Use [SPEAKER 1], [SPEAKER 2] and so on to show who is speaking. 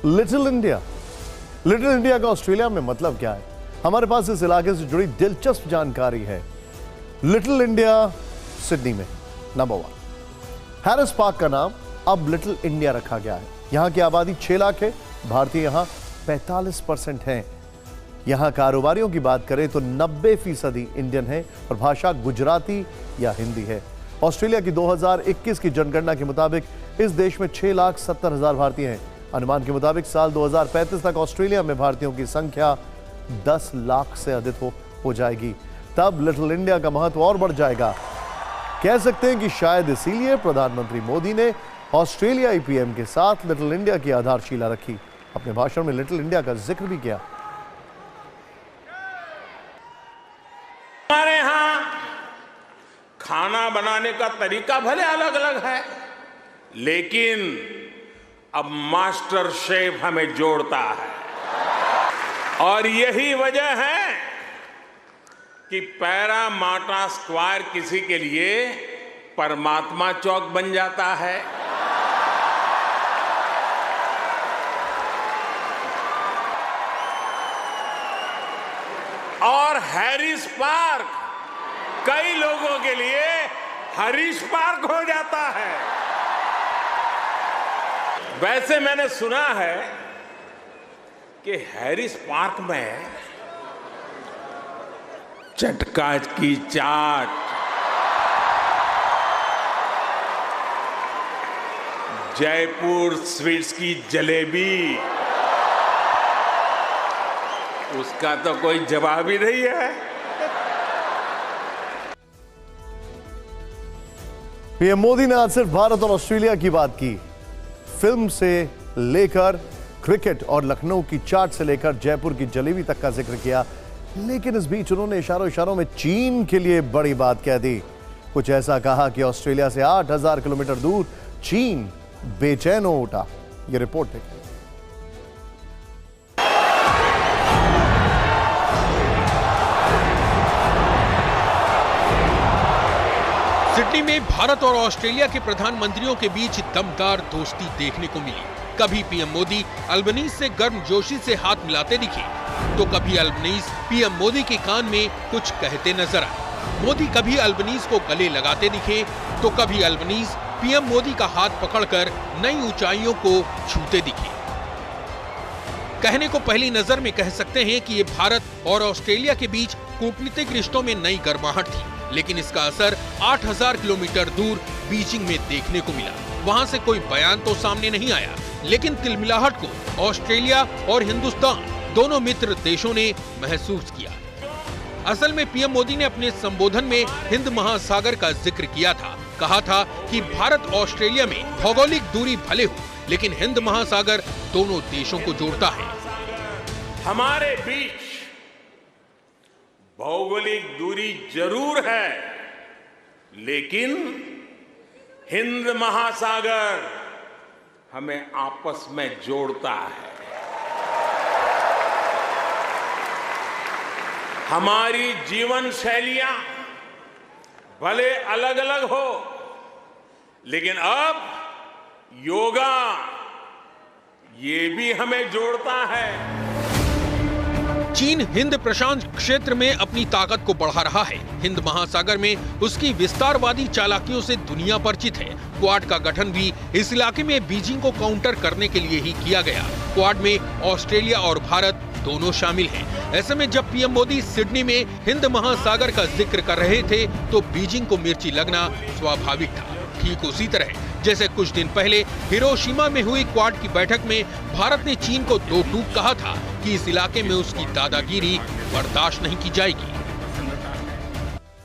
[SPEAKER 1] Little India. Little India का Australia में मतलब क्या है? हमारे पास इस इलाके से जुड़ी दिलचस्प जानकारी है। लिटिल इंडिया सिडनी में नंबर 1। हैरिस पार्क का नाम अब लिटिल इंडिया रखा गया है। यहां की आबादी 6 लाख है। भारतीय यहां 45% हैं। यहां कारोबारियों की बात करें तो 90% इंडियन है और भाषा गुजराती या हिंदी है। ऑस्ट्रेलिया की 2021 की जनगणना के मुताबिक इस देश में 6,70,000 भारतीय हैं। अनुमान के मुताबिक साल 2035 तक ऑस्ट्रेलिया में भारतीयों की संख्या 10 लाख से अधिक हो जाएगी। तब लिटिल इंडिया का महत्व और बढ़ जाएगा। कह सकते हैं कि शायद इसीलिए प्रधानमंत्री मोदी ने ऑस्ट्रेलियाई पीएम के साथ लिटिल इंडिया की आधारशिला रखी। अपने भाषण में लिटिल इंडिया का जिक्र भी किया।
[SPEAKER 2] हमारे यहां खाना बनाने का तरीका भले अलग अलग है, लेकिन अब मास्टर शेफ हमें जोड़ता है। और यही वजह है कि पैरा माटा स्क्वायर किसी के लिए परमात्मा चौक बन जाता है। और हैरिस पार्क कई लोगों के लिए हरीश पार्क हो जाता है। वैसे मैंने सुना है कि हैरिस पार्क में चटका की चाट, जयपुर स्वीट्स की जलेबी, उसका तो कोई जवाब ही नहीं है।
[SPEAKER 1] पीएम मोदी ने आज सिर्फ भारत और ऑस्ट्रेलिया की बात की। फिल्म से लेकर क्रिकेट और लखनऊ की चाट से लेकर जयपुर की जलेबी तक का जिक्र किया। लेकिन इस बीच उन्होंने इशारों इशारों में चीन के लिए बड़ी बात कह दी। कुछ ऐसा कहा कि ऑस्ट्रेलिया से 8,000 किलोमीटर दूर चीन बेचैन हो उठा। यह रिपोर्ट देखिए।
[SPEAKER 3] सिडनी में भारत और ऑस्ट्रेलिया के प्रधानमंत्रियों के बीच दमदार दोस्ती देखने को मिली। कभी पीएम मोदी अल्बनीज से गर्मजोशी से हाथ मिलाते दिखे, तो कभी अल्बनीज पीएम मोदी के कान में कुछ कहते नजर आए। मोदी कभी अल्बनीज को गले लगाते दिखे, तो कभी अल्बनीज पीएम मोदी का हाथ पकड़कर नई ऊंचाइयों को छूते दिखे। कहने को पहली नजर में कह सकते हैं कि ये भारत और ऑस्ट्रेलिया के बीच कूटनीतिक रिश्तों में नई गर्माहट थी, लेकिन इसका असर 8,000 किलोमीटर दूर बीजिंग में देखने को मिला। वहां से कोई बयान तो सामने नहीं आया, लेकिन तिलमिलाहट को ऑस्ट्रेलिया और हिंदुस्तान दोनों मित्र देशों ने महसूस किया। असल में पीएम मोदी ने अपने संबोधन में हिंद महासागर का जिक्र किया था। कहा था कि भारत ऑस्ट्रेलिया में भौगोलिक दूरी भले हो, लेकिन हिंद महासागर दोनों देशों को जोड़ता है।
[SPEAKER 2] हमारे बीच भौगोलिक दूरी जरूर है, लेकिन हिंद महासागर हमें आपस में जोड़ता है। हमारी जीवन शैलियां भले अलग अलग हो, लेकिन अब योगा ये भी हमें जोड़ता है।
[SPEAKER 3] चीन हिंद प्रशांत क्षेत्र में अपनी ताकत को बढ़ा रहा है। हिंद महासागर में उसकी विस्तारवादी चालाकियों से दुनिया परिचित है। क्वाड का गठन भी इस इलाके में बीजिंग को काउंटर करने के लिए ही किया गया। क्वाड में ऑस्ट्रेलिया और भारत दोनों शामिल हैं। ऐसे में जब पीएम मोदी सिडनी में हिंद महासागर का जिक्र कर रहे थे, तो बीजिंग को मिर्ची लगना स्वाभाविक था। ठीक उसी तरह जैसे कुछ दिन पहले हिरोशिमा में हुई क्वाड की बैठक में भारत ने चीन को दो टूक कहा था कि इस इलाके में उसकी दादागिरी बर्दाश्त नहीं की जाएगी।